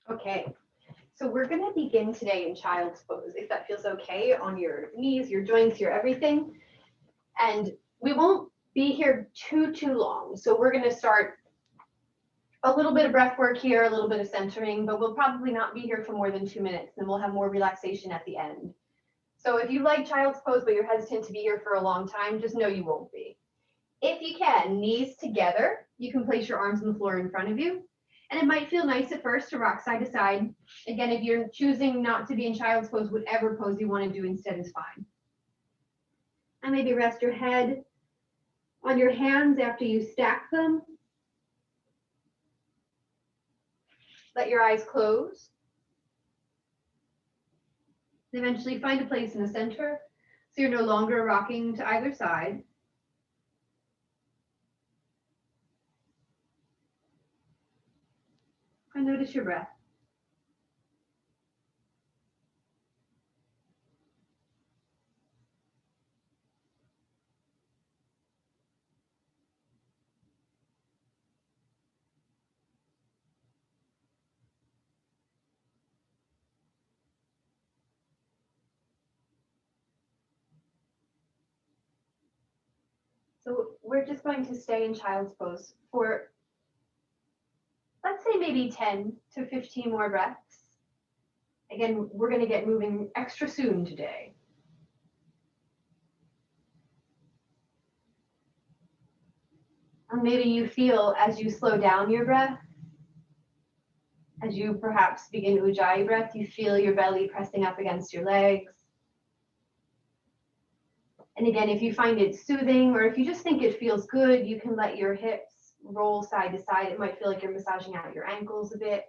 Okay, so we're going to begin today in child's pose, if that feels okay, on your knees, your joints, your everything. And we won't be here too long. So we're going to start a little bit of breath work here, a little bit of centering, but we'll probably not be here for more than 2 minutes. Then we'll have more relaxation at the end. So if you like child's pose, but you're hesitant to be here for a long time, just know you won't be. If you can, knees together, you can place your arms on the floor in front of you. And it might feel nice at first to rock side to side. Again, if you're choosing not to be in child's pose, whatever pose you want to do instead is fine. And maybe rest your head on your hands after you stack them. Let your eyes close. Eventually find a place in the center so you're no longer rocking to either side. And notice your breath. So we're just going to stay in child's pose for, let's say, maybe 10 to 15 more breaths. Again, we're going to get moving extra soon today. And maybe you feel as you slow down your breath, as you perhaps begin Ujjayi breath, you feel your belly pressing up against your legs. And again, if you find it soothing or if you just think it feels good, you can let your hips roll side to side. It might feel like you're massaging out your ankles a bit.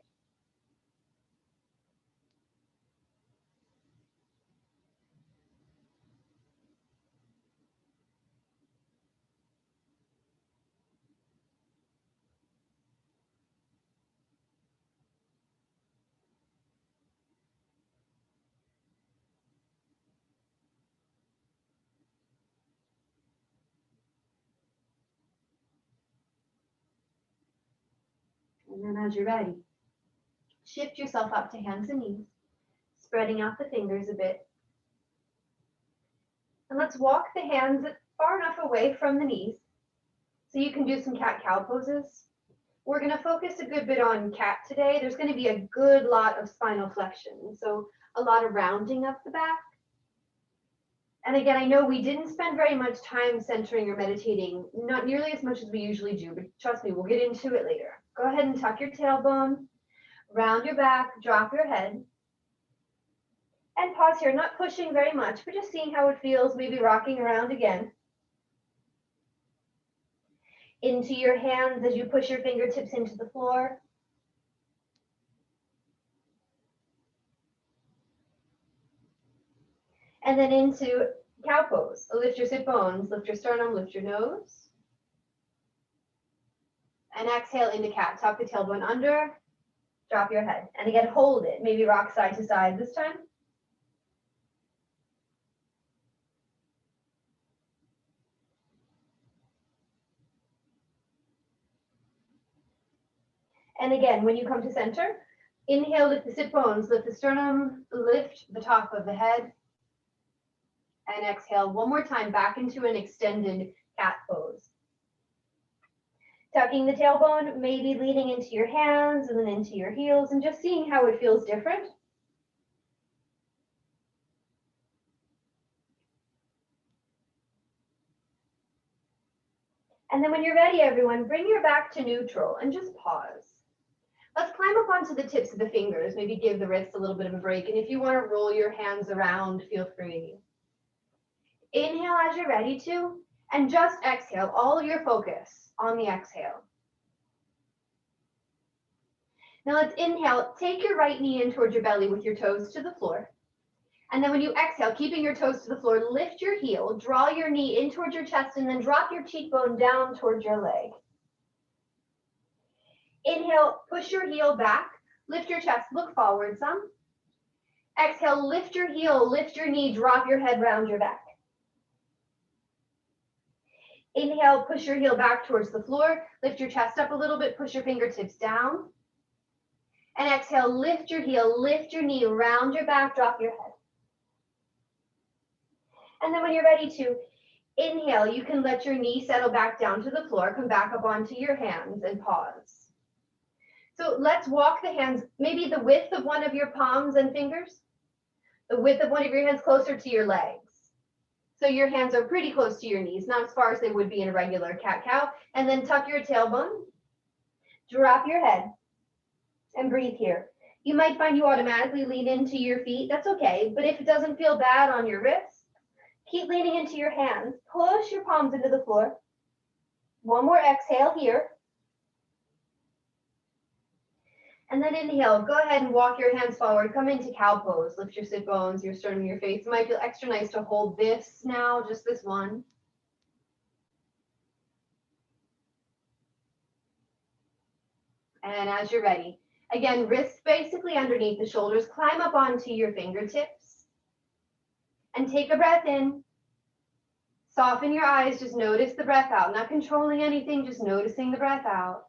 And then as you're ready, shift yourself up to hands and knees, spreading out the fingers a bit. And let's walk the hands far enough away from the knees so you can do some cat-cow poses. We're going to focus a good bit on cat today. There's going to be a good lot of spinal flexion, so a lot of rounding up the back. And again, I know we didn't spend very much time centering or meditating, not nearly as much as we usually do, but trust me, we'll get into it later. Go ahead and tuck your tailbone, round your back, drop your head. And pause here, not pushing very much, but just seeing how it feels, maybe rocking around again. Into your hands as you push your fingertips into the floor. And then into cow pose. So lift your sit bones, lift your sternum, lift your nose. And exhale into cat. Tuck the tailbone under, drop your head. And again, hold it. Maybe rock side to side this time. And again, when you come to center, inhale, lift the sit bones, lift the sternum, lift the top of the head. And exhale one more time back into an extended cat pose. Tucking the tailbone, maybe leaning into your hands and then into your heels and just seeing how it feels different. And then when you're ready, everyone, bring your back to neutral and just pause. Let's climb up onto the tips of the fingers, maybe give the wrists a little bit of a break. And if you want to roll your hands around, feel free. Inhale as you're ready to, and just exhale, all of your focus on the exhale. Now let's inhale, take your right knee in towards your belly with your toes to the floor. And then when you exhale, keeping your toes to the floor, lift your heel, draw your knee in towards your chest, and then drop your cheekbone down towards your leg. Inhale, push your heel back, lift your chest, look forward some. Exhale, lift your heel, lift your knee, drop your head round your back. Inhale, push your heel back towards the floor, lift your chest up a little bit, push your fingertips down. And exhale, lift your heel, lift your knee, round your back, drop your head. And then when you're ready to inhale, you can let your knee settle back down to the floor, come back up onto your hands and pause. So let's walk the hands, maybe the width of one of your palms and fingers, the width of one of your hands closer to your legs. So your hands are pretty close to your knees, not as far as they would be in a regular cat-cow. And then tuck your tailbone, drop your head, and breathe here. You might find you automatically lean into your feet. That's okay. But if it doesn't feel bad on your wrists, keep leaning into your hands. Push your palms into the floor. One more exhale here. And then inhale. Go ahead and walk your hands forward. Come into cow pose. Lift your sit bones, your sternum, your face. It might feel extra nice to hold this now, just this one. And as you're ready, again, wrists basically underneath the shoulders. Climb up onto your fingertips. And take a breath in. Soften your eyes. Just notice the breath out. Not controlling anything, just noticing the breath out.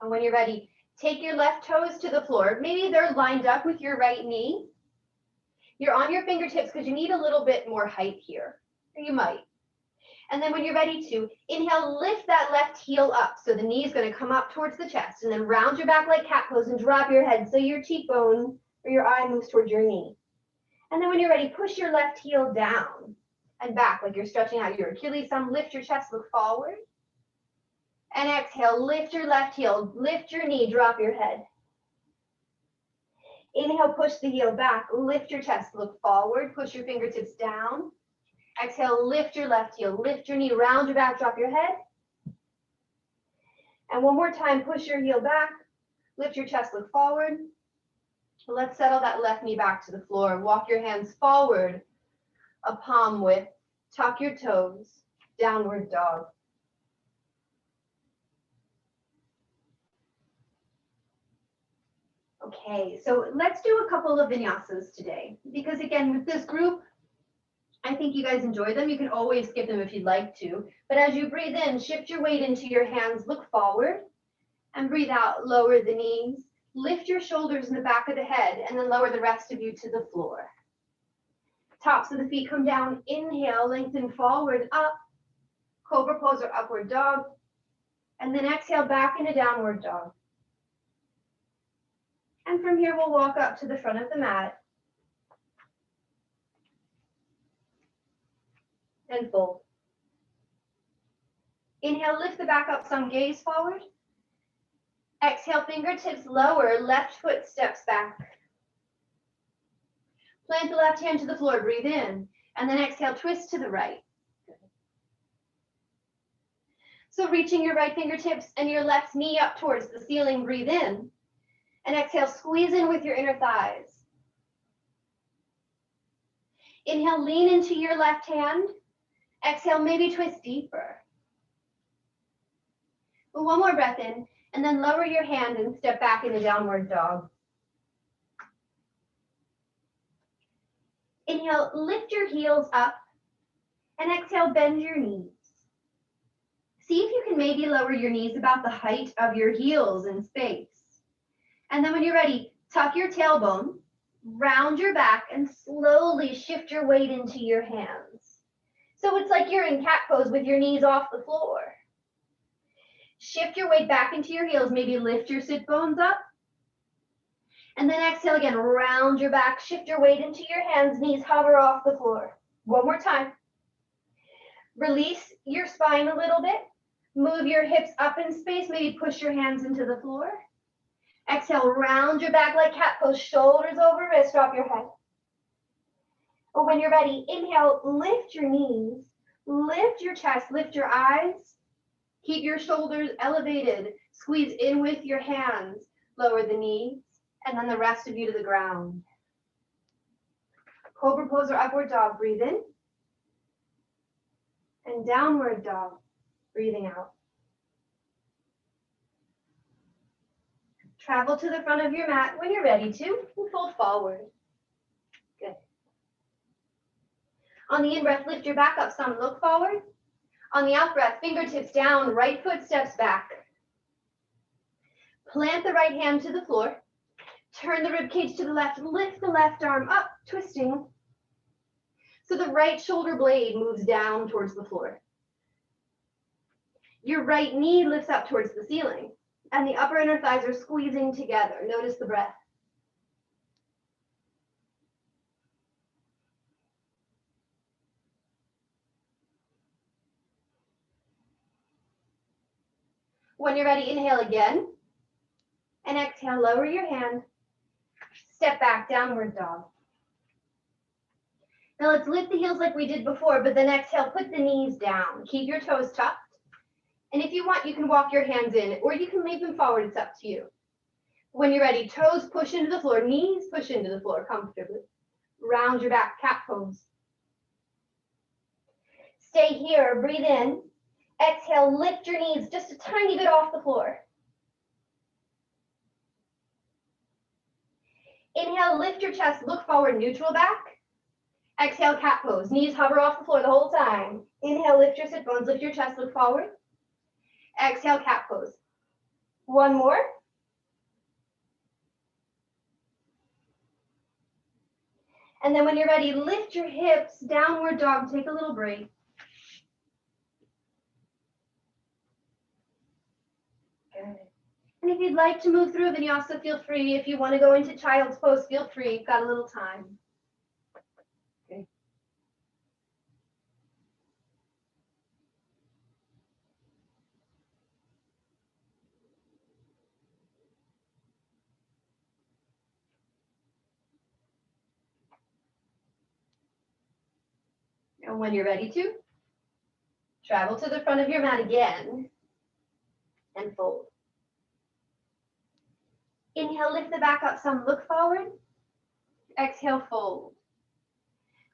And when you're ready, take your left toes to the floor. Maybe they're lined up with your right knee. You're on your fingertips because you need a little bit more height here. Or you might. And then when you're ready to inhale, lift that left heel up. So the knee is going to come up towards the chest. And then round your back like cat pose and drop your head so your cheekbone or your eye moves towards your knee. And then when you're ready, push your left heel down and back like you're stretching out your Achilles thumb. Lift your chest, look forward. And exhale, lift your left heel, lift your knee, drop your head. Inhale, push the heel back, lift your chest, look forward, push your fingertips down. Exhale, lift your left heel, lift your knee, round your back, drop your head. And one more time, push your heel back, lift your chest, look forward. Let's settle that left knee back to the floor. Walk your hands forward, a palm width, tuck your toes, downward dog. Okay, so let's do a couple of vinyasas today. Because again, with this group, I think you guys enjoy them. You can always skip them if you'd like to. But as you breathe in, shift your weight into your hands, look forward, and breathe out, lower the knees, lift your shoulders in the back of the head, and then lower the rest of you to the floor. Tops of the feet come down, inhale, lengthen forward, up, Cobra Pose or upward dog, and then exhale back into downward dog. And from here, we'll walk up to the front of the mat and fold. Inhale, lift the back up, some gaze forward. Exhale, fingertips lower, left foot steps back. Plant the left hand to the floor, breathe in, and then exhale, twist to the right. So reaching your right fingertips and your left knee up towards the ceiling, breathe in. And exhale, squeeze in with your inner thighs. Inhale, lean into your left hand. Exhale, maybe twist deeper. But one more breath in, and then lower your hand and step back into downward dog. Inhale, lift your heels up, and exhale, bend your knees. See if you can maybe lower your knees about the height of your heels in space. And then when you're ready, tuck your tailbone, round your back, and slowly shift your weight into your hands. So it's like you're in cat pose with your knees off the floor. Shift your weight back into your heels, maybe lift your sit bones up. And then exhale again, round your back, shift your weight into your hands, knees hover off the floor. One more time. Release your spine a little bit. Move your hips up in space, maybe push your hands into the floor. Exhale, round your back like cat pose, shoulders over wrist, drop your head. Or when you're ready, inhale, lift your knees, lift your chest, lift your eyes. Keep your shoulders elevated, squeeze in with your hands, lower the knees, and then the rest of you to the ground. Cobra Pose or upward dog, breathe in. And downward dog, breathing out. Travel to the front of your mat when you're ready to, and fold forward. Good. On the in-breath, lift your back up some, look forward. On the out-breath, fingertips down, right foot steps back. Plant the right hand to the floor. Turn the rib cage to the left. Lift the left arm up, twisting. So the right shoulder blade moves down towards the floor. Your right knee lifts up towards the ceiling, and the upper inner thighs are squeezing together. Notice the breath. When you're ready, inhale again, and exhale, lower your hand. Step back, downward dog. Now let's lift the heels like we did before, but then exhale, put the knees down. Keep your toes tucked. And if you want, you can walk your hands in, or you can leave them forward. It's up to you. When you're ready, toes push into the floor, knees push into the floor comfortably. Round your back, cat pose. Stay here, breathe in. Exhale, lift your knees just a tiny bit off the floor. Inhale, lift your chest, look forward, neutral back. Exhale, cat pose. Knees hover off the floor the whole time. Inhale, lift your sit bones, lift your chest, look forward. Exhale, cat pose. One more. And then when you're ready, lift your hips, downward dog, take a little break. Good. And if you'd like to move through vinyasa, feel free. If you want to go into child's pose, feel free. You've got a little time. Okay. And when you're ready to, travel to the front of your mat again and fold. Inhale, lift the back up some, look forward. Exhale, fold.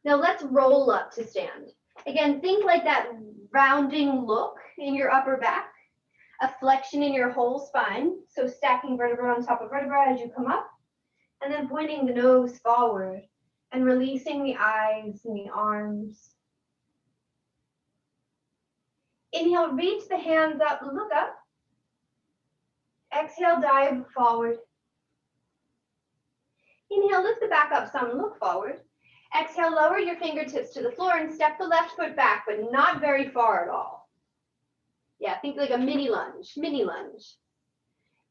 Now let's roll up to stand. Again, think like that rounding look in your upper back, a flexion in your whole spine. So stacking vertebra on top of vertebra as you come up, and then pointing the nose forward and releasing the eyes and the arms. Inhale, reach the hands up, look up. Exhale, dive forward. Inhale, lift the back up some, look forward. Exhale, lower your fingertips to the floor and step the left foot back, but not very far at all. Yeah, think like a mini lunge, mini lunge.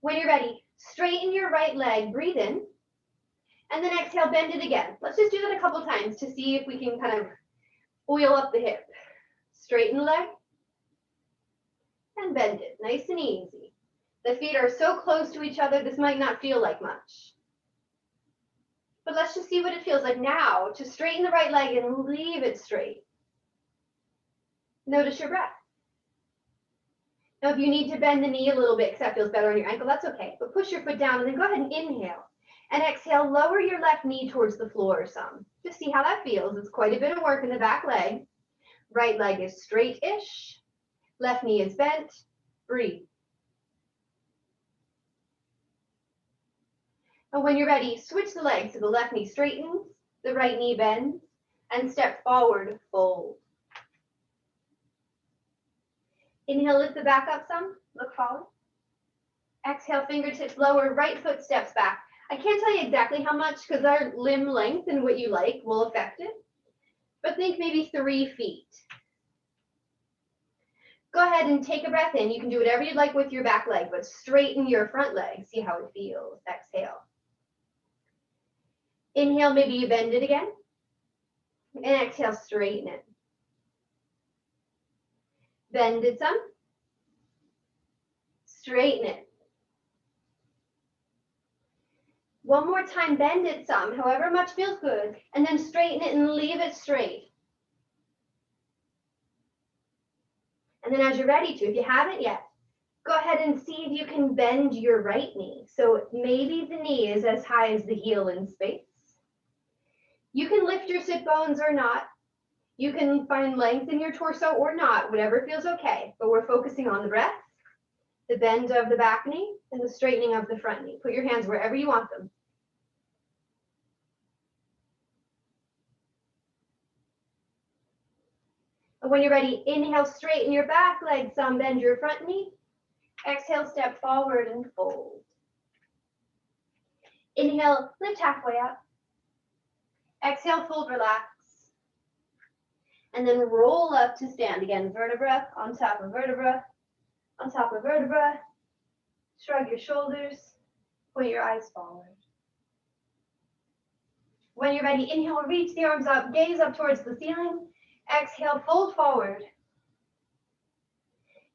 When you're ready, straighten your right leg, breathe in, and then exhale, bend it again. Let's just do that a couple times to see if we can kind of oil up the hip. Straighten the leg, and bend it, nice and easy. The feet are so close to each other, this might not feel like much. But let's just see what it feels like now to straighten the right leg and leave it straight. Notice your breath. Now, if you need to bend the knee a little bit because that feels better on your ankle, that's okay. But push your foot down and then go ahead and inhale. And exhale, lower your left knee towards the floor some. Just see how that feels. It's quite a bit of work in the back leg. Right leg is straight-ish. Left knee is bent. Breathe. And when you're ready, switch the legs so the left knee straightens, the right knee bends, and step forward, fold. Inhale, lift the back up some, look forward. Exhale, fingertips lower, right foot steps back. I can't tell you exactly how much because our limb length and what you like will affect it, but think maybe 3 feet. Go ahead and take a breath in. You can do whatever you'd like with your back leg, but straighten your front leg. See how it feels. Exhale. Inhale, maybe you bend it again. And exhale, straighten it. Bend it some. Straighten it. One more time, bend it some, however much feels good, and then straighten it and leave it straight. And then as you're ready to, if you haven't yet, go ahead and see if you can bend your right knee. So maybe the knee is as high as the heel in space. You can lift your sit bones or not. You can find length in your torso or not, whatever feels okay. But we're focusing on the breath, the bend of the back knee, and the straightening of the front knee. Put your hands wherever you want them. And when you're ready, inhale, straighten your back leg some, bend your front knee. Exhale, step forward and fold. Inhale, lift halfway up. Exhale, fold, relax. And then roll up to stand. Again, vertebra on top of vertebra, on top of vertebra. Shrug your shoulders, point your eyes forward. When you're ready, inhale, reach the arms up, gaze up towards the ceiling. Exhale, fold forward.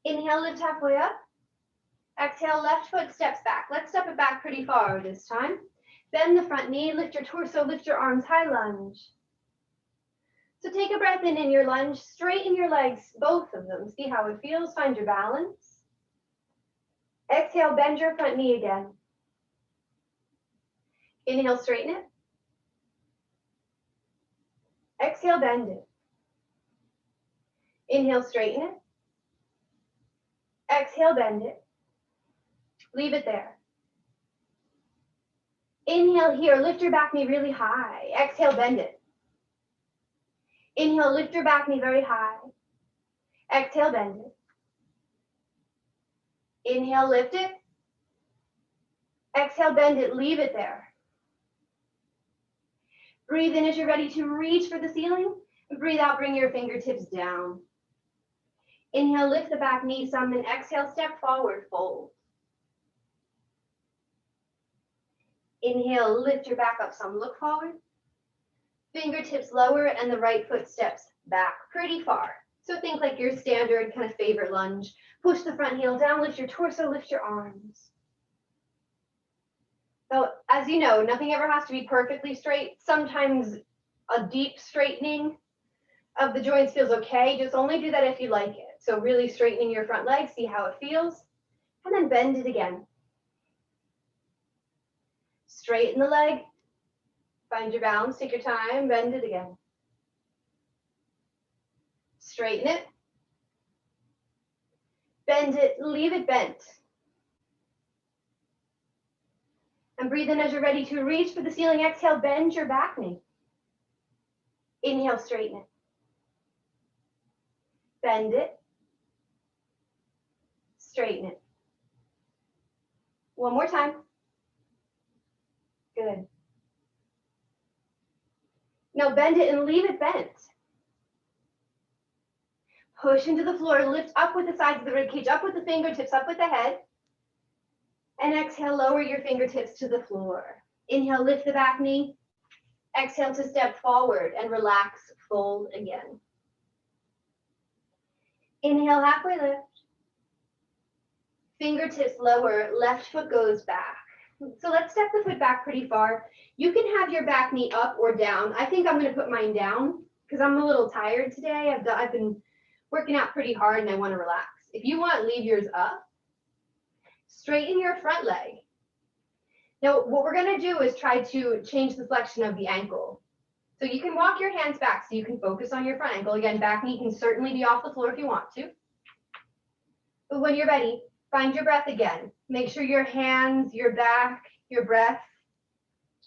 Inhale, lift halfway up. Exhale, left foot steps back. Let's step it back pretty far this time. Bend the front knee, lift your torso, lift your arms, high lunge. So take a breath in your lunge, straighten your legs, both of them. See how it feels, find your balance. Exhale, bend your front knee again. Inhale, straighten it. Exhale, bend it. Inhale, straighten it. Exhale, bend it. Leave it there. Inhale here, lift your back knee really high. Exhale, bend it. Inhale, lift your back knee very high. Exhale, bend it. Inhale, lift it. Exhale, bend it, leave it there. Breathe in as you're ready to reach for the ceiling. Breathe out, bring your fingertips down. Inhale, lift the back knee some, and exhale, step forward, fold. Inhale, lift your back up some, look forward. Fingertips lower and the right foot steps back pretty far. So think like your standard kind of favorite lunge. Push the front heel down, lift your torso, lift your arms. So as you know, nothing ever has to be perfectly straight. Sometimes a deep straightening of the joints feels okay. Just only do that if you like it. So really straightening your front leg, see how it feels, and then bend it again. Straighten the leg, find your balance, take your time, bend it again. Straighten it, bend it, leave it bent. And breathe in as you're ready to reach for the ceiling. Exhale, bend your back knee. Inhale, straighten it. Bend it. Straighten it. One more time. Good. Now bend it and leave it bent. Push into the floor, lift up with the sides of the ribcage, up with the fingertips, up with the head. And exhale, lower your fingertips to the floor. Inhale, lift the back knee. Exhale to step forward and relax, fold again. Inhale, halfway lift. Fingertips lower, left foot goes back. So let's step the foot back pretty far. You can have your back knee up or down. I think I'm going to put mine down because I'm a little tired today. I've been working out pretty hard and I want to relax. If you want, leave yours up. Straighten your front leg. Now, what we're going to do is try to change the flexion of the ankle. So you can walk your hands back so you can focus on your front ankle. Again, back knee can certainly be off the floor if you want to. But when you're ready, find your breath again. Make sure your hands, your back, your breath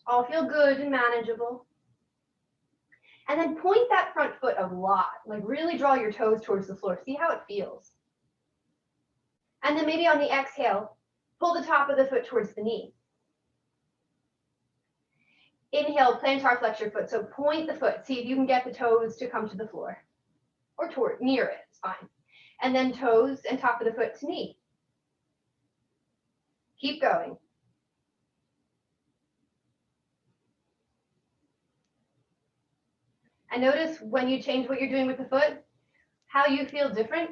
all feel good and manageable. And then point that front foot a lot. Like really draw your toes towards the floor. See how it feels. And then maybe on the exhale, pull the top of the foot towards the knee. Inhale, plantar flex your foot. So point the foot. See if you can get the toes to come to the floor. Or toward, near it, it's fine. And then toes and top of the foot to knee. Keep going. And notice when you change what you're doing with the foot, how you feel different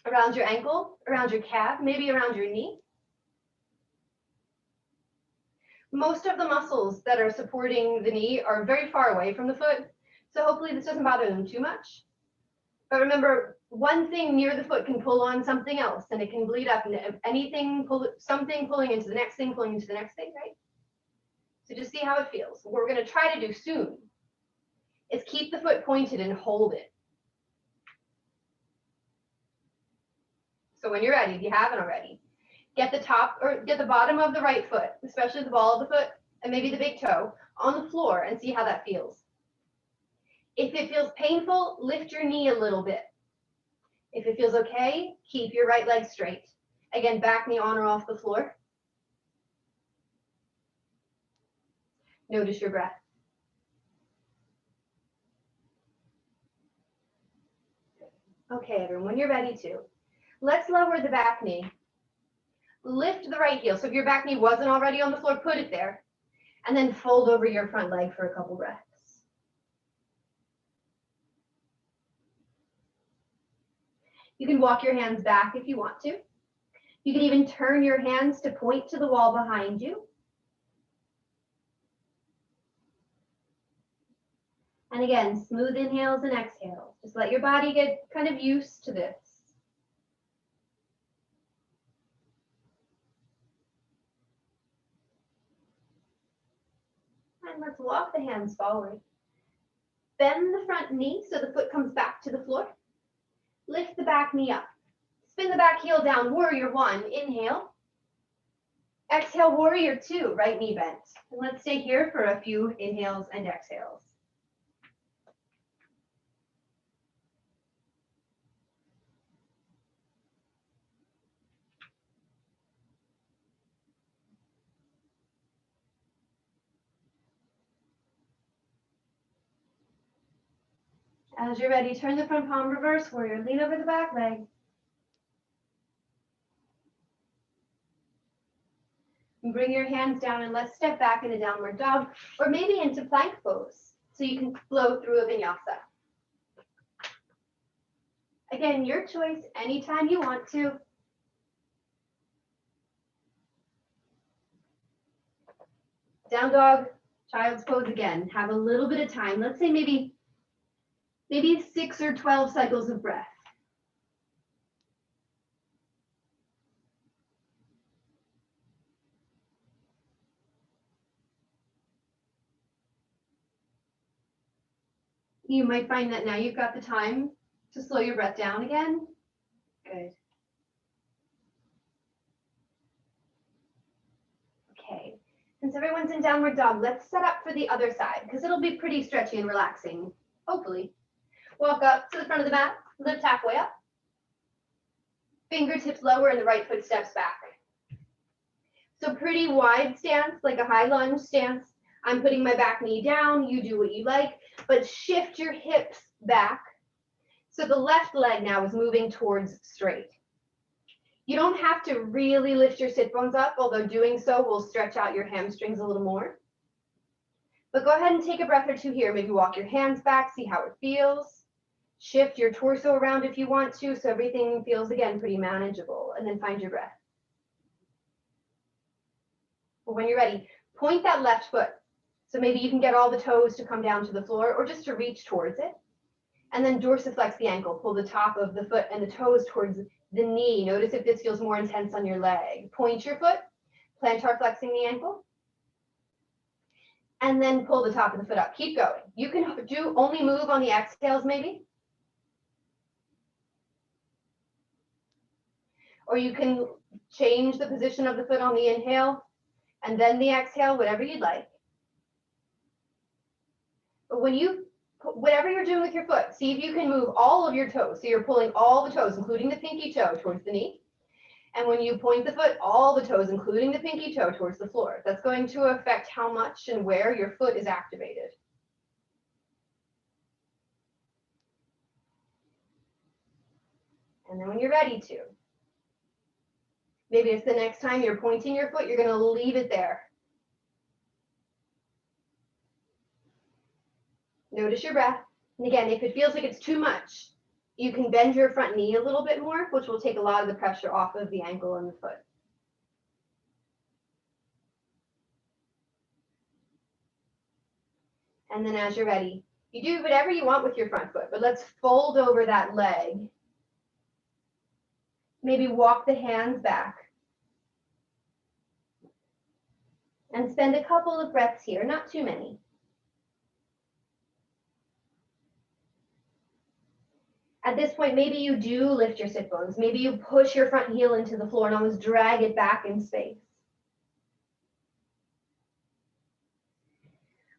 around your ankle, around your calf, maybe around your knee. Most of the muscles that are supporting the knee are very far away from the foot, so hopefully this doesn't bother them too much. But remember, one thing near the foot can pull on something else, and it can bleed up into anything, something pulling into the next thing, pulling into the next thing, right? So just see how it feels. What we're going to try to do soon is keep the foot pointed and hold it. So when you're ready, if you haven't already, get the top or get the bottom of the right foot, especially the ball of the foot and maybe the big toe, on the floor and see how that feels. If it feels painful, lift your knee a little bit. If it feels okay, keep your right leg straight. Again, back knee on or off the floor. Notice your breath. Okay, everyone, when you're ready to, let's lower the back knee. Lift the right heel. So if your back knee wasn't already on the floor, put it there. And then fold over your front leg for a couple breaths. You can walk your hands back if you want to. You can even turn your hands to point to the wall behind you. And again, smooth inhales and exhales. Just let your body get kind of used to this. And let's walk the hands forward. Bend the front knee so the foot comes back to the floor. Lift the back knee up. Spin the back heel down, warrior one, inhale. Exhale, warrior two, right knee bent. And let's stay here for a few inhales and exhales. As you're ready, turn the front palm reverse, warrior, lean over the back leg. And bring your hands down and let's step back into downward dog or maybe into plank pose so you can flow through a vinyasa. Again, your choice anytime you want to. Down dog, child's pose again. Have a little bit of time. Let's say maybe 6 or 12 cycles of breath. You might find that now you've got the time to slow your breath down again. Good. Okay, since everyone's in downward dog, let's set up for the other side because it'll be pretty stretchy and relaxing, hopefully. Walk up to the front of the mat, lift halfway up. Fingertips lower and the right foot steps back. So pretty wide stance, like a high lunge stance. I'm putting my back knee down, you do what you like, but shift your hips back. So the left leg now is moving towards straight. You don't have to really lift your sit bones up, although doing so will stretch out your hamstrings a little more. But go ahead and take a breath or two here. Maybe walk your hands back, see how it feels. Shift your torso around if you want to, so everything feels, again, pretty manageable. And then find your breath. Well, when you're ready, point that left foot. So maybe you can get all the toes to come down to the floor or just to reach towards it. And then dorsiflex the ankle. Pull the top of the foot and the toes towards the knee. Notice if this feels more intense on your leg. Point your foot, plantar flexing the ankle. And then pull the top of the foot up. Keep going. You can only move on the exhales maybe. Or you can change the position of the foot on the inhale and then the exhale, whatever you'd like. But whatever you're doing with your foot, see if you can move all of your toes. So you're pulling all the toes, including the pinky toe, towards the knee. And when you point the foot, all the toes, including the pinky toe, towards the floor. That's going to affect how much and where your foot is activated. And then when you're ready to, maybe it's the next time you're pointing your foot, you're going to leave it there. Notice your breath. And again, if it feels like it's too much, you can bend your front knee a little bit more, which will take a lot of the pressure off of the ankle and the foot. And then as you're ready, you do whatever you want with your front foot, but let's fold over that leg. Maybe walk the hands back. And spend a couple of breaths here, not too many. At this point, maybe you do lift your sit bones. Maybe you push your front heel into the floor and almost drag it back in space.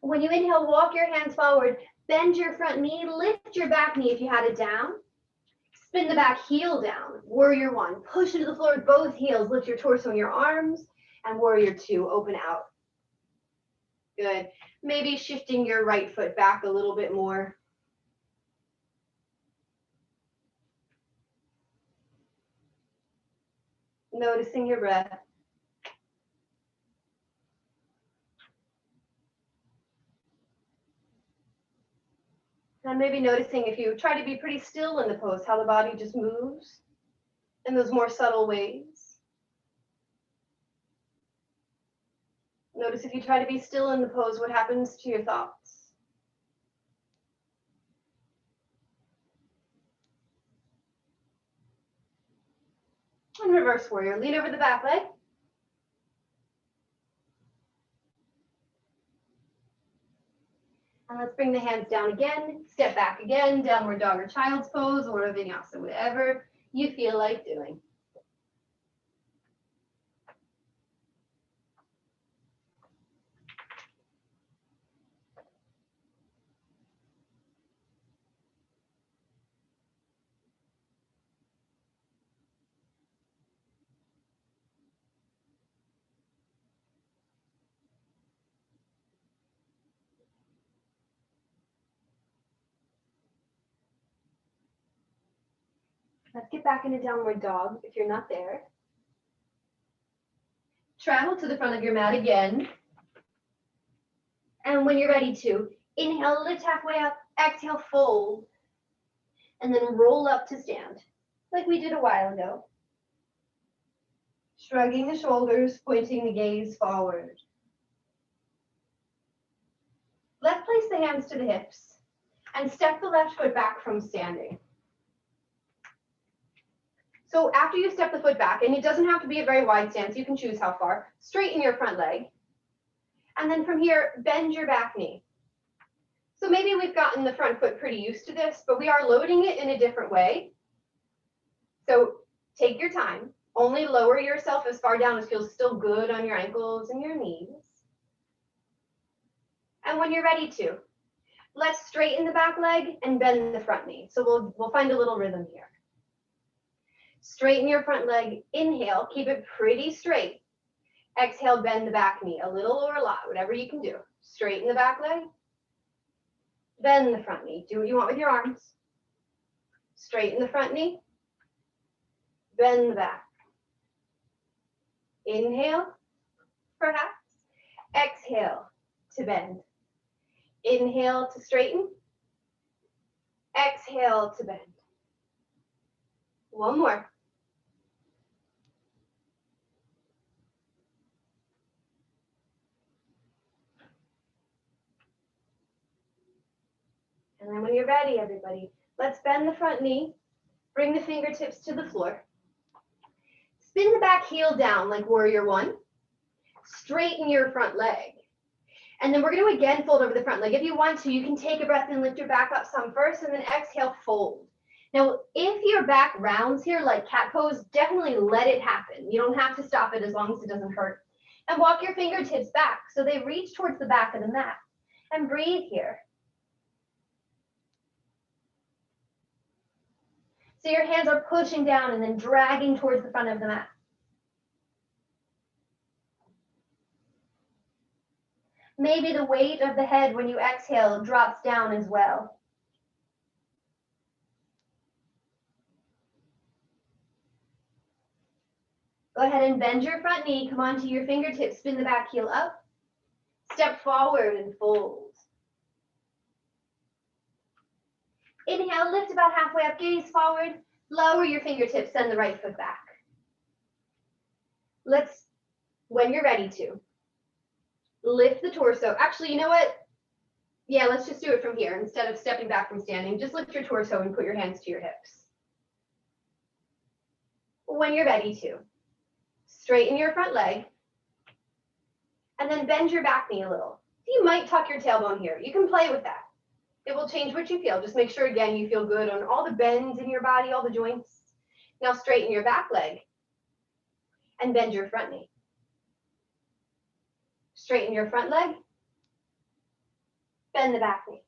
When you inhale, walk your hands forward, bend your front knee, lift your back knee if you had it down. Spin the back heel down, warrior one. Push into the floor with both heels, lift your torso and your arms, and warrior two, open out. Good. Maybe shifting your right foot back a little bit more. Noticing your breath. And maybe noticing if you try to be pretty still in the pose, how the body just moves in those more subtle ways. Notice if you try to be still in the pose, what happens to your thoughts? And reverse warrior, lean over the back leg. And let's bring the hands down again, step back again, downward dog or child's pose or a vinyasa, whatever you feel like doing. Let's get back into downward dog if you're not there. Travel to the front of your mat again. And when you're ready to, inhale, lift halfway up, exhale, fold, and then roll up to stand, like we did a while ago. Shrugging the shoulders, pointing the gaze forward. Let's place the hands to the hips and step the left foot back from standing. So after you step the foot back, and it doesn't have to be a very wide stance, you can choose how far, straighten your front leg. And then from here, bend your back knee. So maybe we've gotten the front foot pretty used to this, but we are loading it in a different way. So take your time. Only lower yourself as far down as feels still good on your ankles and your knees. And when you're ready to, let's straighten the back leg and bend the front knee. So we'll find a little rhythm here. Straighten your front leg, inhale, keep it pretty straight. Exhale, bend the back knee, a little or a lot, whatever you can do. Straighten the back leg, bend the front knee. Do what you want with your arms. Straighten the front knee, bend the back. Inhale, perhaps. Exhale to bend. Inhale to straighten. Exhale to bend. One more. And then when you're ready, everybody, let's bend the front knee, bring the fingertips to the floor. Spin the back heel down like warrior one. Straighten your front leg. And then we're going to again fold over the front leg. If you want to, you can take a breath and lift your back up some first and then exhale, fold. Now, if your back rounds here like cat pose, definitely let it happen. You don't have to stop it as long as it doesn't hurt. And walk your fingertips back so they reach towards the back of the mat. And breathe here. So your hands are pushing down and then dragging towards the front of the mat. Maybe the weight of the head when you exhale drops down as well. Go ahead and bend your front knee, come onto your fingertips, spin the back heel up, step forward and fold. Inhale, lift about halfway up, gaze forward, lower your fingertips, send the right foot back. Let's, when you're ready to, lift the torso. Actually, you know what? Yeah, let's just do it from here. Instead of stepping back from standing, just lift your torso and put your hands to your hips. When you're ready to, straighten your front leg, and then bend your back knee a little. You might tuck your tailbone here. You can play with that. It will change what you feel. Just make sure, again, you feel good on all the bends in your body, all the joints. Now straighten your back leg and bend your front knee. Straighten your front leg, bend the back knee.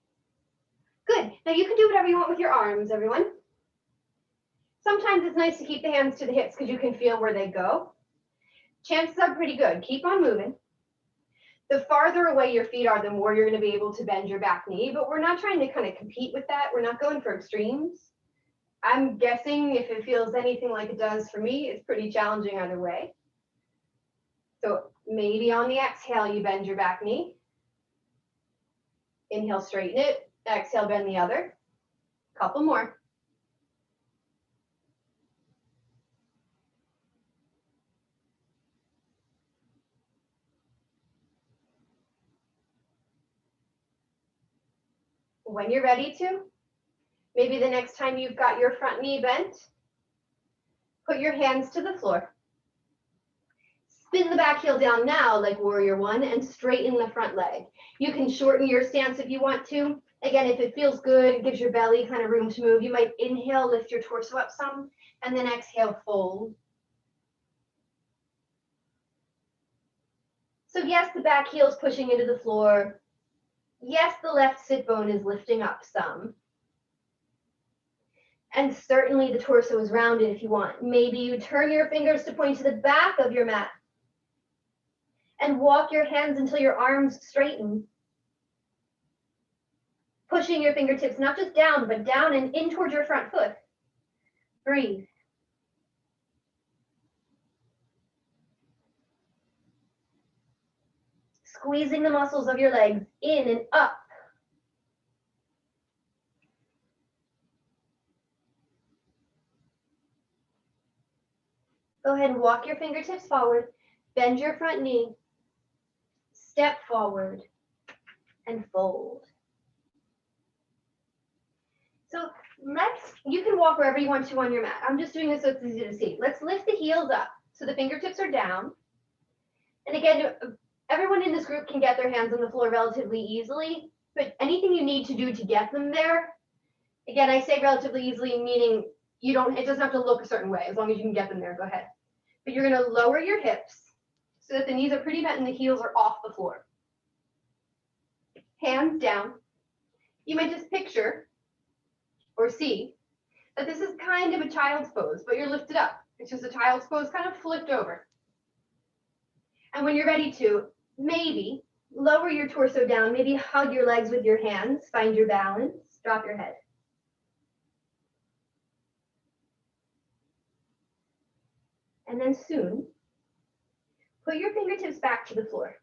Good. Now you can do whatever you want with your arms, everyone. Sometimes it's nice to keep the hands to the hips because you can feel where they go. Chances are pretty good. Keep on moving. The farther away your feet are, the more you're going to be able to bend your back knee, but we're not trying to kind of compete with that. We're not going for extremes. I'm guessing if it feels anything like it does for me, it's pretty challenging either way. So maybe on the exhale, you bend your back knee. Inhale, straighten it. Exhale, bend the other. Couple more. When you're ready to, maybe the next time you've got your front knee bent, put your hands to the floor. Spin the back heel down now like warrior one and straighten the front leg. You can shorten your stance if you want to. Again, if it feels good, it gives your belly kind of room to move. You might inhale, lift your torso up some, and then exhale, fold. So yes, the back heel is pushing into the floor. Yes, the left sit bone is lifting up some. And certainly the torso is rounded if you want. Maybe you turn your fingers to point to the back of your mat and walk your hands until your arms straighten. Pushing your fingertips not just down, but down and in towards your front foot. Breathe. Squeezing the muscles of your legs in and up. Go ahead and walk your fingertips forward. Bend your front knee. Step forward and fold. So you can walk wherever you want to on your mat. I'm just doing this so it's easy to see. Let's lift the heels up so the fingertips are down. And again, everyone in this group can get their hands on the floor relatively easily, but anything you need to do to get them there, again, I say relatively easily, meaning it doesn't have to look a certain way. As long as you can get them there, go ahead. But you're going to lower your hips so that the knees are pretty bent and the heels are off the floor. Hands down. You might just picture or see that this is kind of a child's pose, but you're lifted up. It's just a child's pose kind of flipped over. And when you're ready to, maybe lower your torso down, maybe hug your legs with your hands, find your balance, drop your head. And then soon, put your fingertips back to the floor.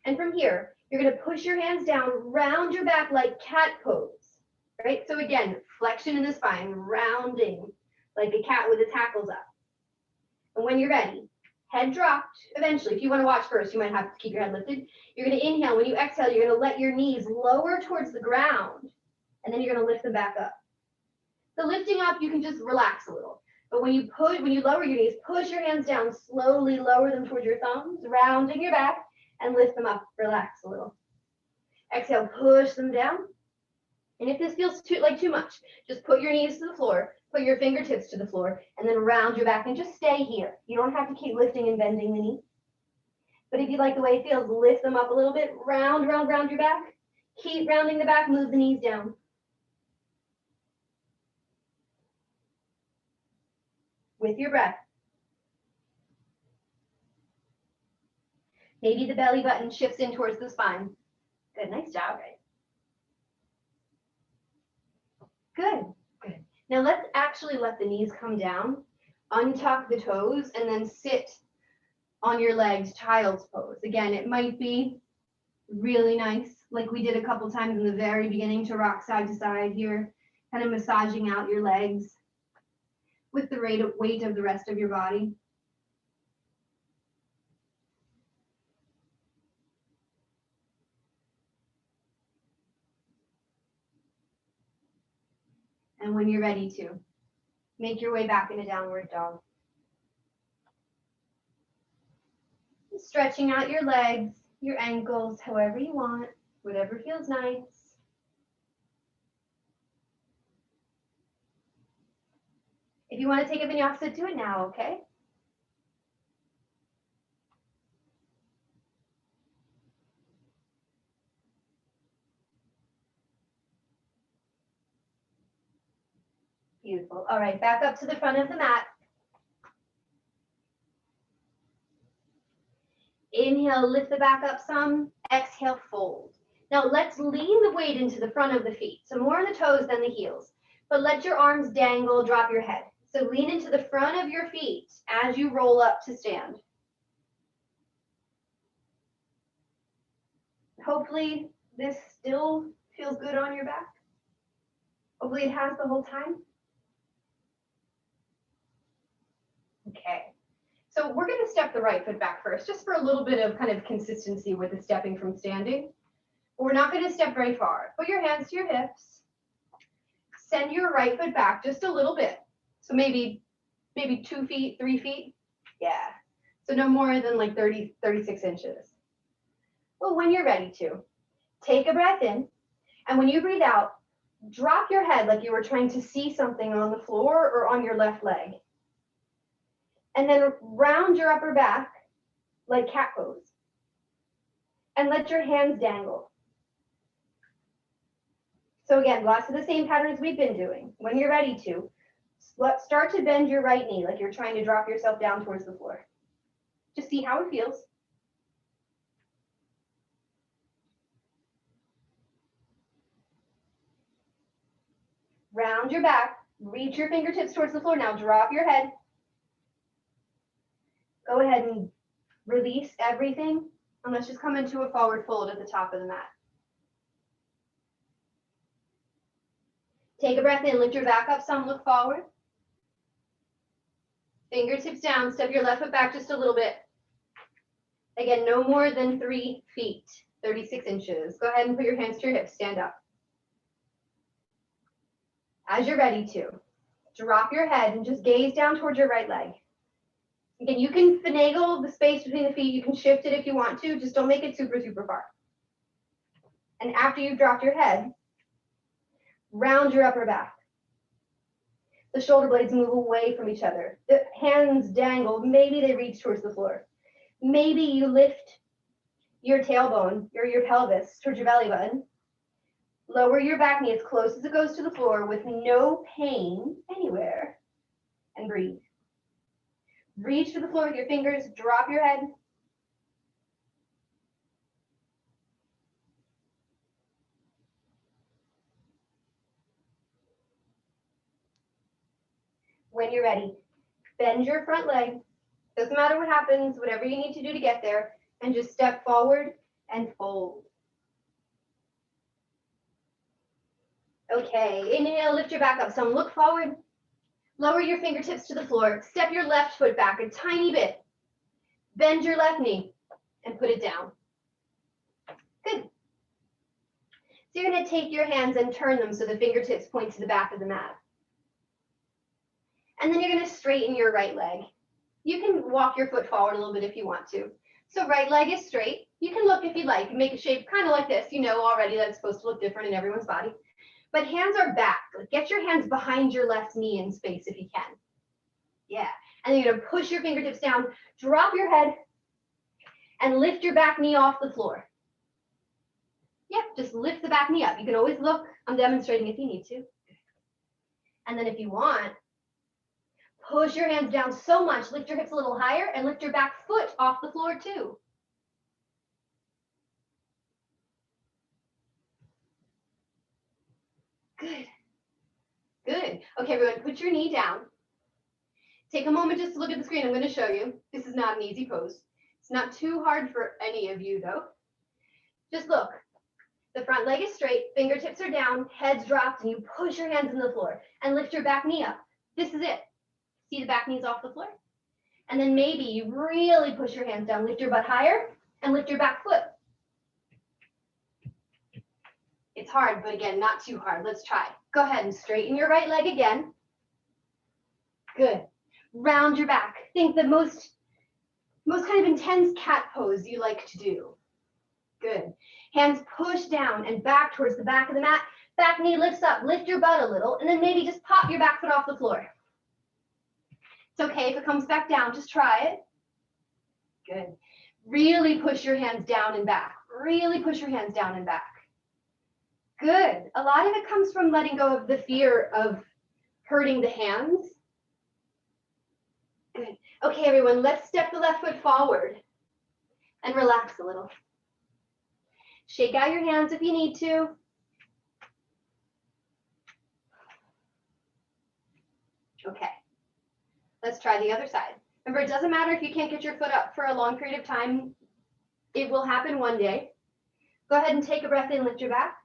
And from here, you're going to push your hands down, round your back like cat pose, right? So again, flexion in the spine, rounding like a cat with its hackles up. And when you're ready, head dropped. Eventually, if you want to watch first, you might have to keep your head lifted. You're going to inhale. When you exhale, you're going to let your knees lower towards the ground, and then you're going to lift them back up. The lifting up, you can just relax a little. But when you lower your knees, push your hands down, slowly lower them towards your thumbs, rounding your back, and lift them up. Relax a little. Exhale, push them down. And if this feels too much, just put your knees to the floor, put your fingertips to the floor, and then round your back and just stay here. You don't have to keep lifting and bending the knee. But if you like the way it feels, lift them up a little bit, round your back. Keep rounding the back, move the knees down. With your breath. Maybe the belly button shifts in towards the spine. Good, nice job, right? Good, good. Now let's actually let the knees come down, untuck the toes, and then sit on your legs, child's pose. Again, it might be really nice, like we did a couple times in the very beginning, to rock side to side here, kind of massaging out your legs with the weight of the rest of your body. And when you're ready to, make your way back into downward dog. Stretching out your legs, your ankles, however you want, whatever feels nice. If you want to take a vinyasa, do it now, okay? Beautiful. All right, back up to the front of the mat. Inhale, lift the back up some. Exhale, fold. Now let's lean the weight into the front of the feet. So more on the toes than the heels. But let your arms dangle, drop your head. So lean into the front of your feet as you roll up to stand. Hopefully this still feels good on your back. Hopefully it has the whole time. Okay. So we're going to step the right foot back first, just for a little bit of kind of consistency with the stepping from standing. But we're not going to step very far. Put your hands to your hips. Send your right foot back just a little bit. So maybe 2 feet, 3 feet. Yeah. So no more than like 36 inches. Well, when you're ready to, take a breath in. And when you breathe out, drop your head like you were trying to see something on the floor or on your left leg. And then round your upper back like cat pose. And let your hands dangle. So again, lots of the same patterns we've been doing. When you're ready to, start to bend your right knee like you're trying to drop yourself down towards the floor. Just see how it feels. Round your back, reach your fingertips towards the floor. Now drop your head. Go ahead and release everything, and let's just come into a forward fold at the top of the mat. Take a breath in, lift your back up some, look forward. Fingertips down, step your left foot back just a little bit. Again, no more than 3 feet, 36 inches. Go ahead and put your hands to your hips, stand up. As you're ready to, drop your head and just gaze down towards your right leg. Again, you can finagle the space between the feet. You can shift it if you want to. Just don't make it super, super far. And after you've dropped your head, round your upper back. The shoulder blades move away from each other. The hands dangle. Maybe they reach towards the floor. Maybe you lift your tailbone or your pelvis towards your belly button. Lower your back knee as close as it goes to the floor with no pain anywhere. And breathe. Reach to the floor with your fingers, drop your head. When you're ready, bend your front leg. Doesn't matter what happens, whatever you need to do to get there, and just step forward and fold. Okay, inhale, lift your back up some, look forward. Lower your fingertips to the floor. Step your left foot back a tiny bit. Bend your left knee and put it down. Good. So you're going to take your hands and turn them so the fingertips point to the back of the mat. And then you're going to straighten your right leg. You can walk your foot forward a little bit if you want to. So right leg is straight. You can look if you like. Make a shape kind of like this. You know already that it's supposed to look different in everyone's body. But hands are back. Get your hands behind your left knee in space if you can. Yeah. And then you're going to push your fingertips down, drop your head, and lift your back knee off the floor. Yep, just lift the back knee up. You can always look. I'm demonstrating if you need to. And then if you want, push your hands down so much, lift your hips a little higher, and lift your back foot off the floor too. Good. Good. Okay, everyone, put your knee down. Take a moment just to look at the screen. I'm going to show you. This is not an easy pose. It's not too hard for any of you, though. Just look. The front leg is straight, fingertips are down, head's dropped, and you push your hands in the floor and lift your back knee up. This is it. See the back knees off the floor? And then maybe you really push your hands down, lift your butt higher, and lift your back foot. It's hard, but again, not too hard. Let's try. Go ahead and straighten your right leg again. Good. Round your back. Think the most kind of intense cat pose you like to do. Good. Hands push down and back towards the back of the mat. Back knee lifts up. Lift your butt a little, and then maybe just pop your back foot off the floor. It's okay if it comes back down. Just try it. Good. Really push your hands down and back. Really push your hands down and back. Good. A lot of it comes from letting go of the fear of hurting the hands. Good. Okay, everyone, let's step the left foot forward. And relax a little. Shake out your hands if you need to. Okay, let's try the other side. Remember, it doesn't matter if you can't get your foot up for a long period of time. It will happen one day. Go ahead and take a breath in, lift your back.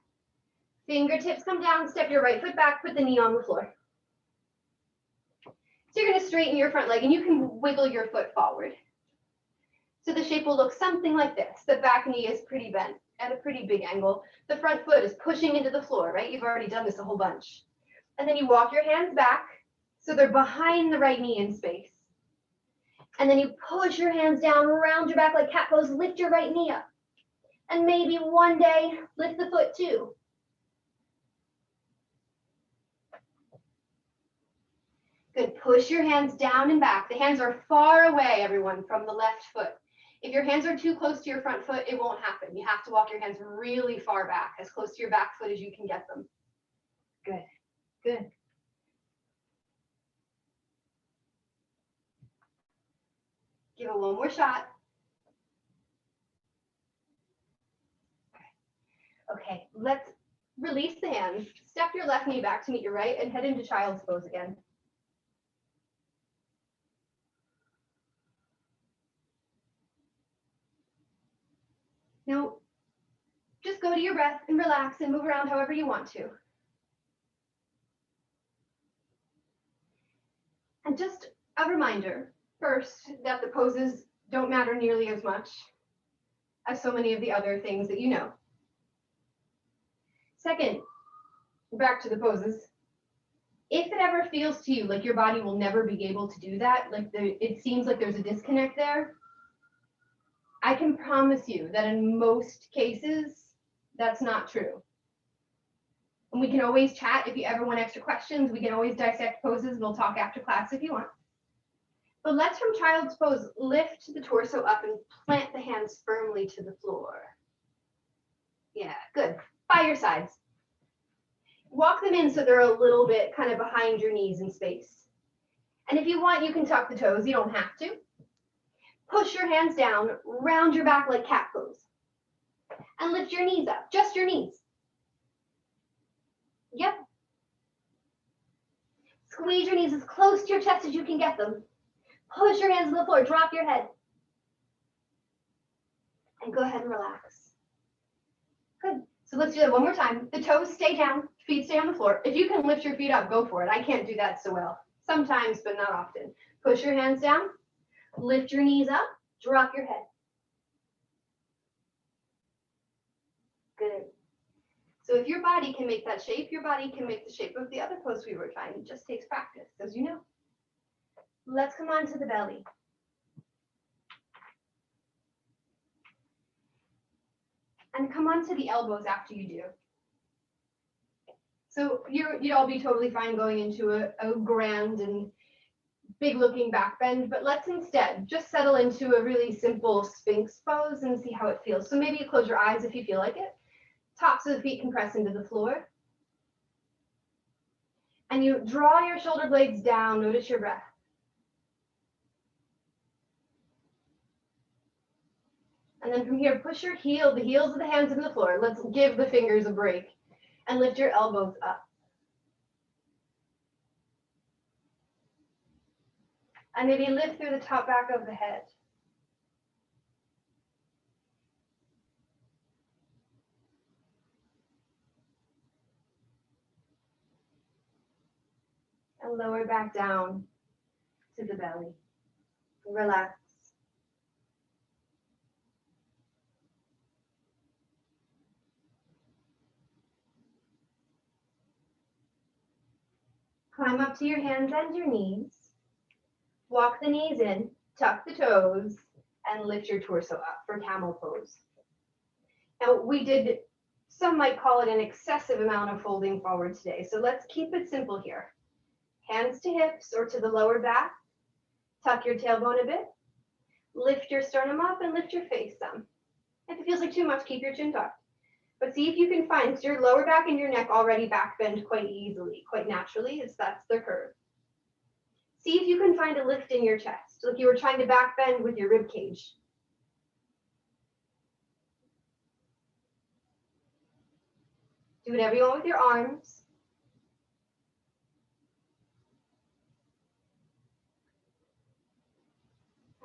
Fingertips come down, step your right foot back, put the knee on the floor. So you're going to straighten your front leg, and you can wiggle your foot forward. So the shape will look something like this. The back knee is pretty bent at a pretty big angle. The front foot is pushing into the floor, right? You've already done this a whole bunch. And then you walk your hands back so they're behind the right knee in space. And then you push your hands down, round your back like cat pose, lift your right knee up. And maybe one day, lift the foot too. Good, push your hands down and back. The hands are far away, everyone, from the left foot. If your hands are too close to your front foot, it won't happen. You have to walk your hands really far back, as close to your back foot as you can get them. Good, good. Give it one more shot. Okay, let's release the hands. Step your left knee back to meet your right and head into child's pose again. Now, just go to your breath and relax and move around however you want to. And just a reminder, first, that the poses don't matter nearly as much as so many of the other things that you know. Second, back to the poses. If it ever feels to you like your body will never be able to do that, like it seems like there's a disconnect there, I can promise you that in most cases, that's not true. And we can always chat if you ever want extra questions. We can always dissect poses. We'll talk after class if you want. But let's, from child's pose, lift the torso up and plant the hands firmly to the floor. Yeah, good. By your sides. Walk them in so they're a little bit kind of behind your knees in space. And if you want, you can tuck the toes. You don't have to. Push your hands down, round your back like cat pose. And lift your knees up, just your knees. Yep. Squeeze your knees as close to your chest as you can get them. Push your hands to the floor, drop your head. And go ahead and relax. Good. So let's do that one more time. The toes stay down, feet stay on the floor. If you can lift your feet up, go for it. I can't do that so well. Sometimes, but not often. Push your hands down, lift your knees up, drop your head. Good. So if your body can make that shape, your body can make the shape of the other pose we were trying. It just takes practice, as you know. Let's come on to the belly. And come on to the elbows after you do. So you'd all be totally fine going into a grand and big looking back bend, but let's instead just settle into a really simple Sphinx pose and see how it feels. So maybe you close your eyes if you feel like it. Tops of the feet can press into the floor. And you draw your shoulder blades down, notice your breath. And then from here, push your the heels of the hands into the floor. Let's give the fingers a break. And lift your elbows up. And maybe lift through the top back of the head. And lower back down to the belly. Relax. Climb up to your hands and your knees. Walk the knees in, tuck the toes, and lift your torso up for camel pose. Now, we did, some might call it an excessive amount of folding forward today, so let's keep it simple here. Hands to hips or to the lower back. Tuck your tailbone a bit. Lift your sternum up and lift your face some. If it feels like too much, keep your chin tucked. But see if you can find, because your lower back and your neck already back bend quite easily, quite naturally, as that's the curve. See if you can find a lift in your chest, like you were trying to back bend with your rib cage. Do whatever you want with your arms.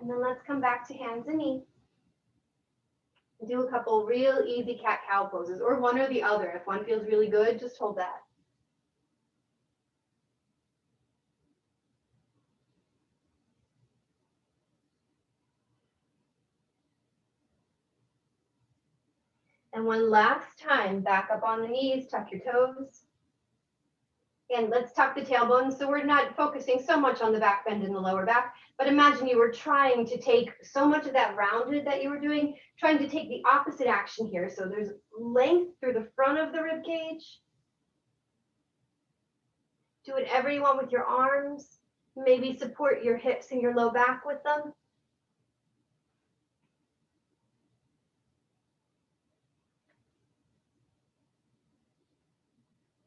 And then let's come back to hands and knees. Do a couple real easy cat-cow poses, or one or the other. If one feels really good, just hold that. And one last time, back up on the knees, tuck your toes. And let's tuck the tailbone so we're not focusing so much on the back bend in the lower back, but imagine you were trying to take so much of that rounded that you were doing, trying to take the opposite action here. So there's length through the front of the rib cage. Do whatever you want with your arms. Maybe support your hips and your low back with them.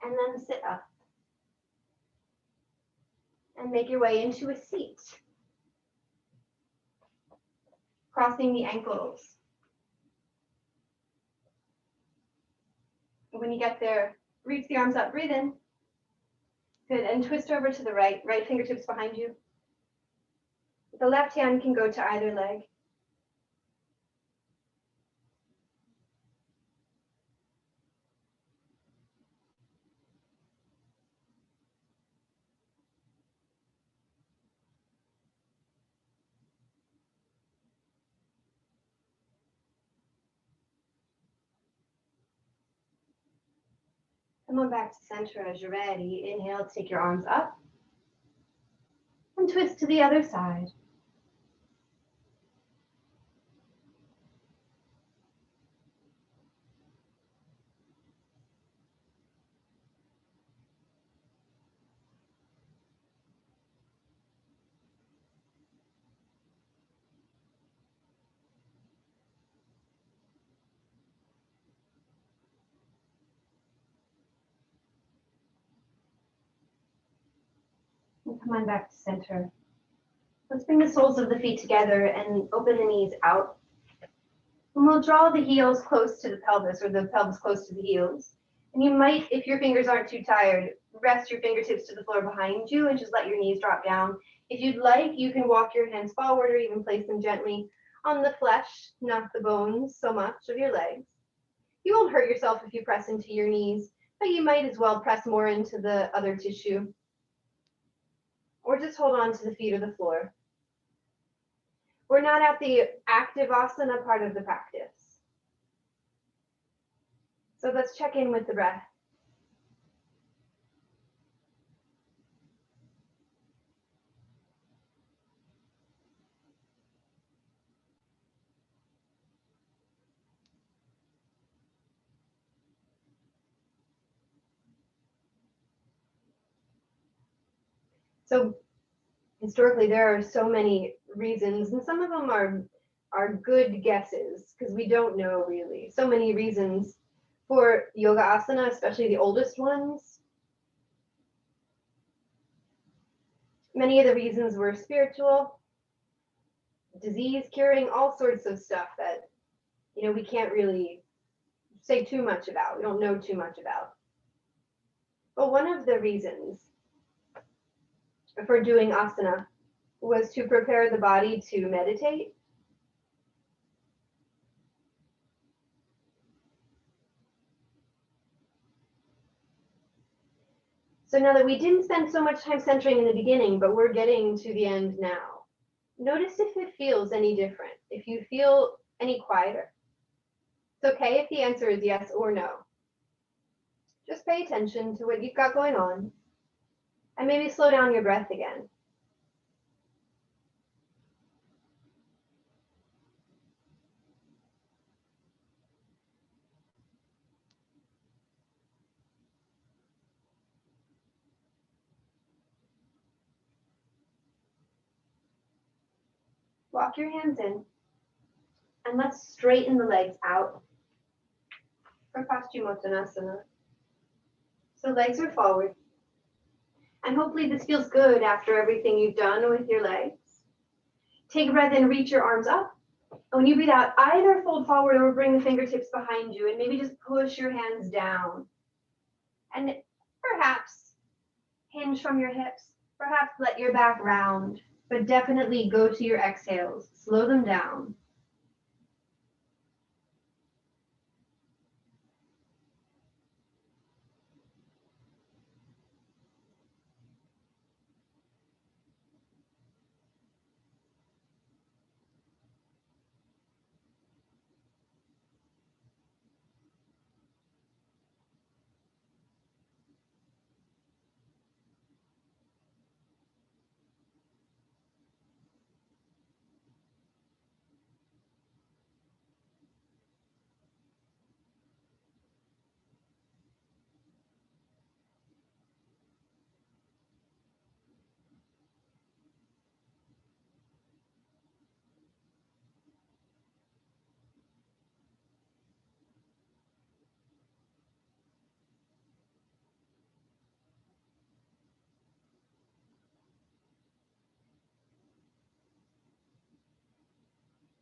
And then sit up. And make your way into a seat. Crossing the ankles. When you get there, reach the arms up, breathe in. Good, and twist over to the right, right fingertips behind you. The left hand can go to either leg. Come on back to center as you're ready. Inhale, take your arms up. And twist to the other side. And come on back to center. Let's bring the soles of the feet together and open the knees out. And we'll draw the heels close to the pelvis, or the pelvis close to the heels. And you might, if your fingers aren't too tired, rest your fingertips to the floor behind you and just let your knees drop down. If you'd like, you can walk your hands forward or even place them gently on the flesh, not the bones so much of your legs. You won't hurt yourself if you press into your knees, but you might as well press more into the other tissue. Or just hold on to the feet or the floor. We're not at the active asana part of the practice. So let's check in with the breath. So historically, there are so many reasons, and some of them are good guesses because we don't know really. So many reasons for yoga asana, especially the oldest ones. Many of the reasons were spiritual, disease curing, all sorts of stuff that, you know, we can't really say too much about. We don't know too much about. But one of the reasons for doing asana was to prepare the body to meditate. So now that we didn't spend so much time centering in the beginning, but we're getting to the end now, notice if it feels any different, if you feel any quieter. It's okay if the answer is yes or no. Just pay attention to what you've got going on and maybe slow down your breath again. Walk your hands in and let's straighten the legs out for Paschimottanasana. So legs are forward. And hopefully this feels good after everything you've done with your legs. Take a breath in, reach your arms up. And when you breathe out, either fold forward or bring the fingertips behind you and maybe just push your hands down. And perhaps hinge from your hips. Perhaps let your back round, but definitely go to your exhales. Slow them down.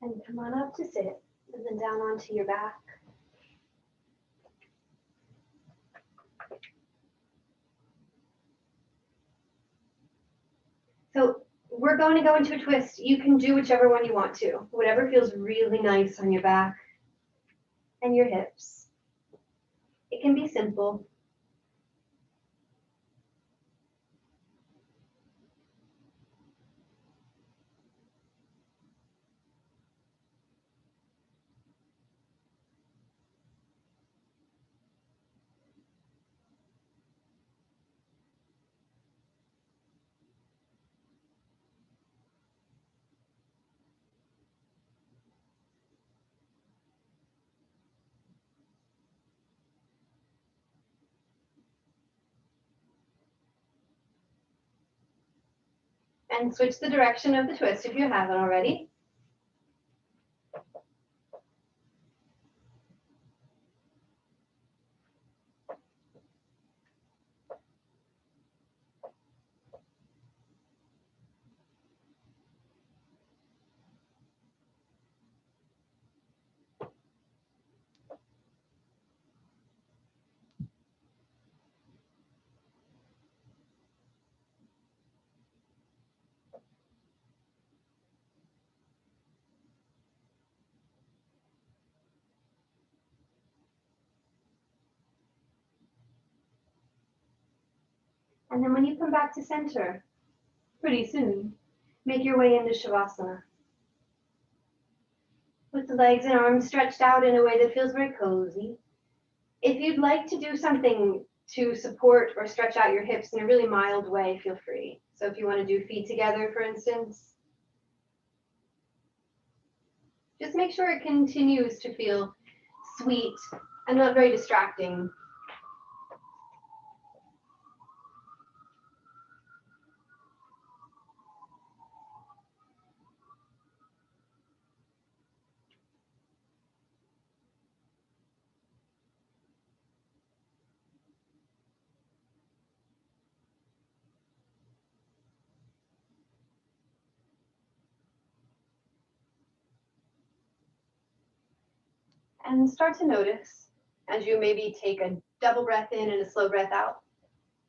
And come on up to sit, and then down onto your back. So we're going to go into a twist. You can do whichever one you want to, whatever feels really nice on your back and your hips. It can be simple. And switch the direction of the twist if you haven't already. And then when you come back to center, pretty soon, make your way into Shavasana. With the legs and arms stretched out in a way that feels very cozy. If you'd like to do something to support or stretch out your hips in a really mild way, feel free. So if you want to do feet together, for instance, just make sure it continues to feel sweet and not very distracting. And start to notice as you maybe take a double breath in and a slow breath out.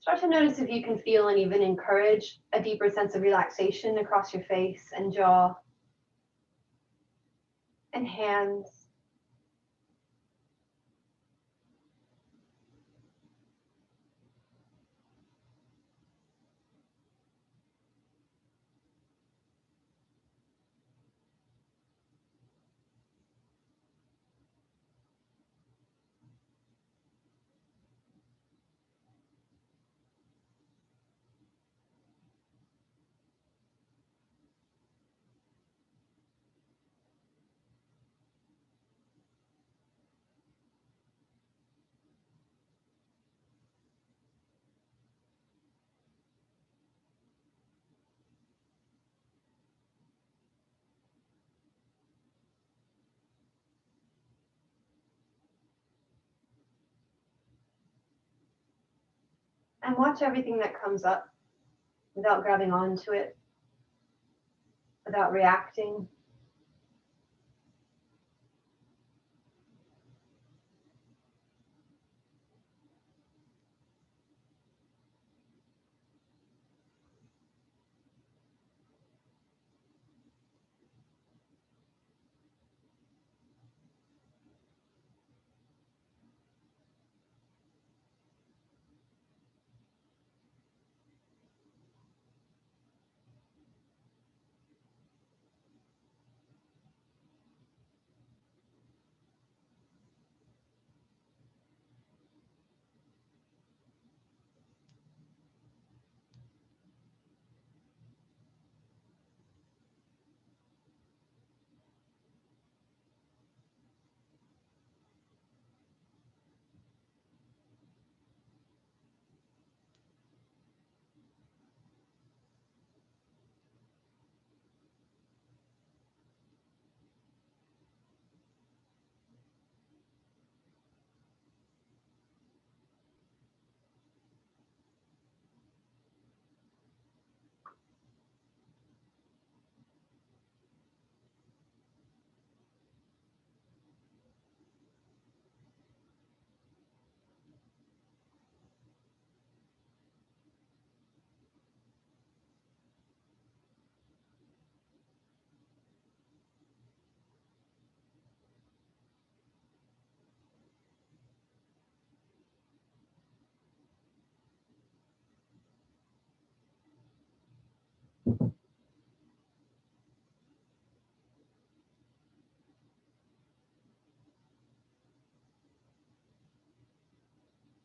Start to notice if you can feel and even encourage a deeper sense of relaxation across your face and jaw and hands. And watch everything that comes up without grabbing onto it, without reacting.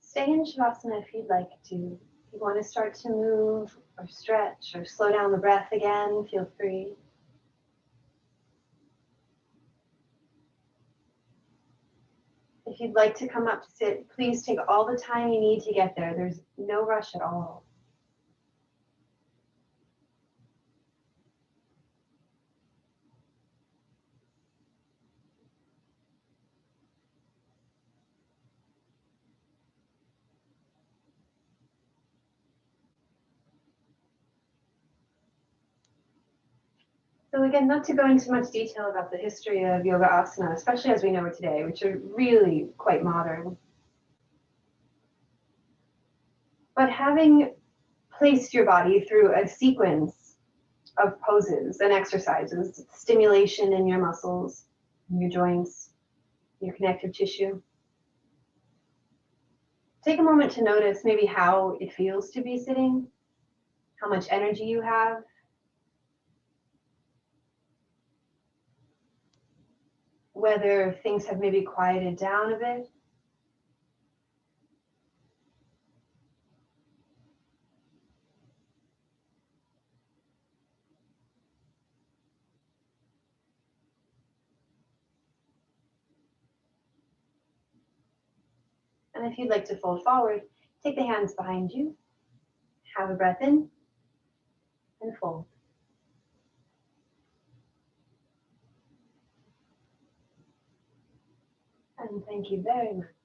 Stay in Shavasana if you'd like to. If you want to start to move or stretch or slow down the breath again, feel free. If you'd like to come up to sit, please take all the time you need to get there. There's no rush at all. So again, not to go into much detail about the history of yoga asana, especially as we know it today, which are really quite modern. But having placed your body through a sequence of poses and exercises, stimulation in your muscles, in your joints, your connective tissue, take a moment to notice maybe how it feels to be sitting, how much energy you have, whether things have maybe quieted down a bit. And if you'd like to fold forward, take the hands behind you, have a breath in, and fold. And thank you very much.